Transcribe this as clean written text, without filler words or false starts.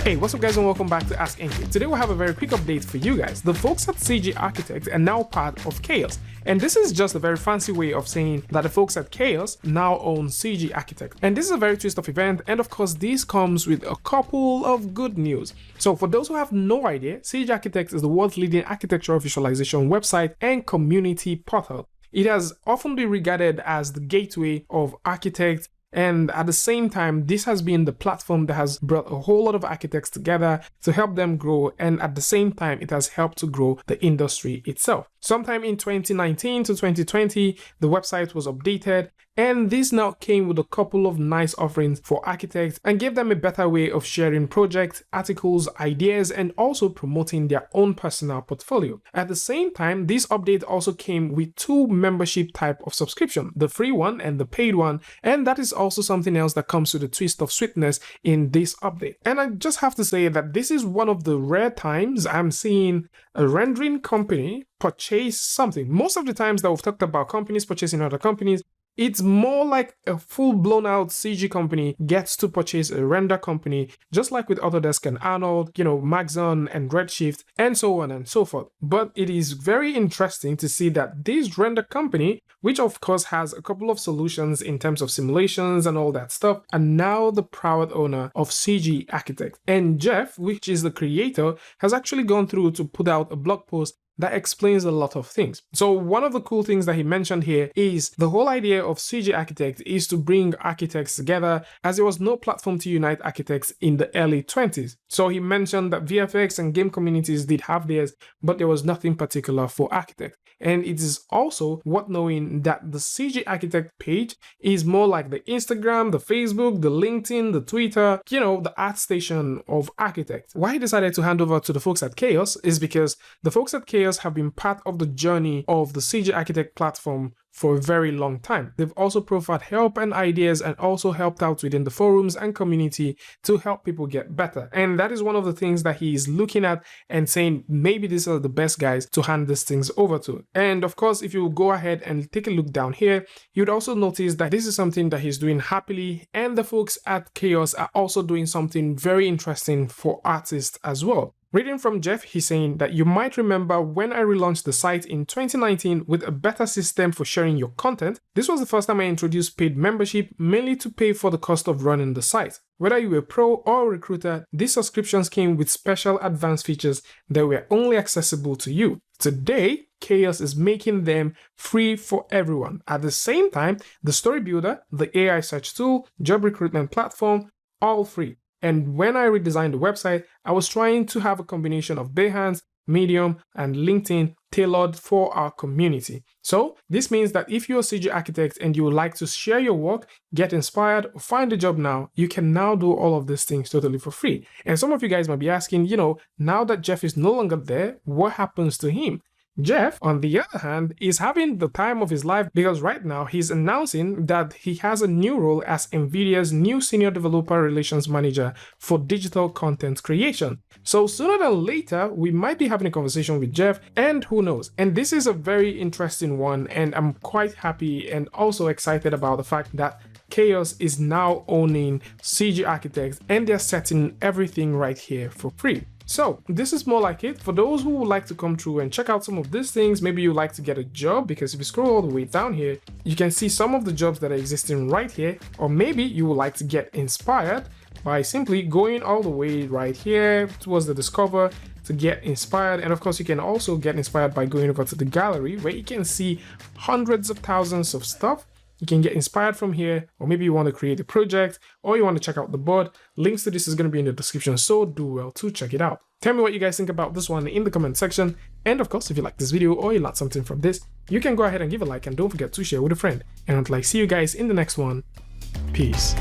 Hey, what's up guys and welcome back to askNK. Today we'll have a very quick update for you guys. The folks at CG Architect are now part of Chaos. And this is just a very fancy way of saying that the folks at Chaos now own CG Architect. And this is a very twist of event, and of course this comes with a couple of good news. So for those who have no idea, CG Architect is the world's leading architectural visualization website and community portal. It has often been regarded as the gateway of architects, and at the same time, this has been the platform that has brought a whole lot of architects together to help them grow, and at the same time, it has helped to grow the industry itself. Sometime in 2019 to 2020, the website was updated, and this now came with a couple of nice offerings for architects and gave them a better way of sharing projects, articles, ideas, and also promoting their own personal portfolio. At the same time, this update also came with two membership type of subscription, the free one and the paid one, and that is also something else that comes with a twist of sweetness in this update. And I just have to say that this is one of the rare times I'm seeing a rendering company purchase something. Most of the times that we've talked about companies purchasing other companies, it's more like a full-blown out CG company gets to purchase a render company, just like with Autodesk and Arnold, Maxon and Redshift, and so on and so forth. But it is very interesting to see that this render company, which of course has a couple of solutions in terms of simulations and all that stuff, are now the proud owner of CG Architect. And Jeff, which is the creator, has actually gone through to put out a blog post that explains a lot of things. So one of the cool things that he mentioned here is the whole idea of CG Architect is to bring architects together, as there was no platform to unite architects in the early 20s. So he mentioned that VFX and game communities did have theirs, but there was nothing particular for architects. And it is also worth knowing that the CG Architect page is more like the Instagram, the Facebook, the LinkedIn, the Twitter, the ArtStation of architects. Why he decided to hand over to the folks at Chaos is because the folks at Chaos have been part of the journey of the CG Architect platform for a very long time. They've also provided help and ideas and also helped out within the forums and community to help people get better. And that is one of the things that he is looking at and saying, maybe these are the best guys to hand these things over to. And of course, if you go ahead and take a look down here, you'd also notice that this is something that he's doing happily, and the folks at Chaos are also doing something very interesting for artists as well. Reading from Jeff, he's saying that you might remember when I relaunched the site in 2019 with a better system for sharing your content. This was the first time I introduced paid membership, mainly to pay for the cost of running the site. Whether you were a pro or a recruiter, these subscriptions came with special advanced features that were only accessible to you. Today, Chaos is making them free for everyone. At the same time, the story builder, the AI search tool, job recruitment platform, all free. And when I redesigned the website, I was trying to have a combination of Behance, Medium, and LinkedIn tailored for our community. So this means that if you're a CG architect and you would like to share your work, get inspired, or find a job now, you can now do all of these things totally for free. And some of you guys might be asking, now that Jeff is no longer there, what happens to him? Jeff, on the other hand, is having the time of his life because right now he's announcing that he has a new role as NVIDIA's new Senior Developer Relations Manager for digital content creation. So sooner than later, we might be having a conversation with Jeff, and who knows. And this is a very interesting one, and I'm quite happy and also excited about the fact that Chaos is now owning CG Architect, and they're setting everything right here for free. So this is more like it. For those who would like to come through and check out some of these things, maybe you like to get a job, because if you scroll all the way down here, you can see some of the jobs that are existing right here. Or maybe you would like to get inspired by simply going all the way right here towards the Discover to get inspired. And of course, you can also get inspired by going over to the gallery, where you can see hundreds of thousands of stuff. You can get inspired from here, or maybe you want to create a project, or you want to check out the board. Links to this is going to be in the description, so do well to check it out. Tell me what you guys think about this one in the comment section. And of course, if you like this video or you learned something from this, you can go ahead and give a like, and don't forget to share with a friend. And until I see you guys in the next one, peace.